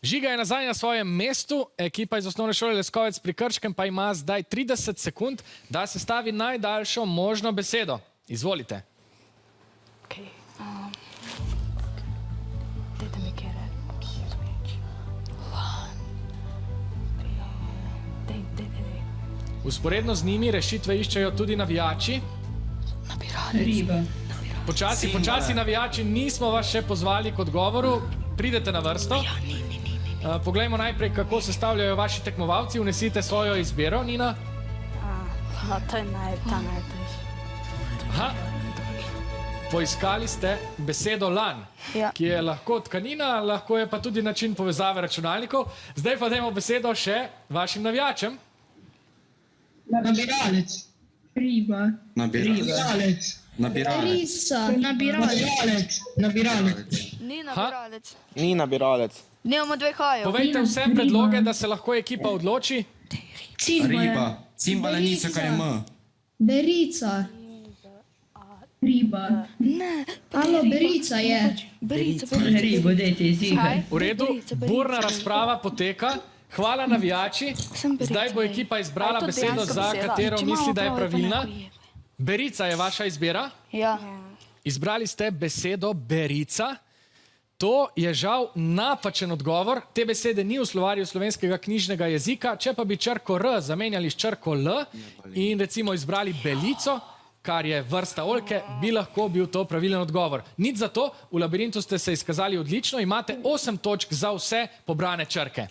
Žiga je nazaj na svojem mestu, ekipa iz osnovne šole Leskovec pri Krškem pa ima zdaj 30 sekund, da se stavi najdaljšo možno besedo. Izvolite. Dajte mi kaj reči. Usporedno z njimi rešitve iščejo tudi navijači. Riba. Počasi navijači, nismo vas še pozvali k odgovoru. Pridete na vrsto. Poglejmo najprej, kako se stavljajo vaši tekmovalci. Vnesite svojo izbiro, Nina. No, to je ta najtežji. Aha. Poiskali ste besedo lan, ki je lahko tkanina, lahko je pa tudi način povezave računalnikov. Zdaj pa dajmo besedo še vašim navijačem. Nabiralec. Riba. Nabiralec. Risa. Nabiralec. Ni nabiralec. Ni nabiralec. Nimamo dveh hajev. Povejte vse predloge, da se lahko ekipa odloči. Riba. Cimbala niso, kaj je M. Berica. Riba. Ne. Alo, berica je. Berica. Ribo, dajte izigaj. V redu, burna razprava poteka. Hvala navijači. Zdaj bo ekipa izbrala besedo, za katero misli, da je pravilna. Berica je vaša izbira. Ja. Izbrali ste besedo berica. To je žal napačen odgovor. Te besede ni v slovarju slovenskega knjižnega jezika. Če pa bi črko R zamenjali s črko L in recimo izbrali belico, kar je vrsta oljke, bi lahko bil to pravilen odgovor. Nič za to, v labirintu ste se izkazali odlično, imate 8 točk za vse pobrane črke.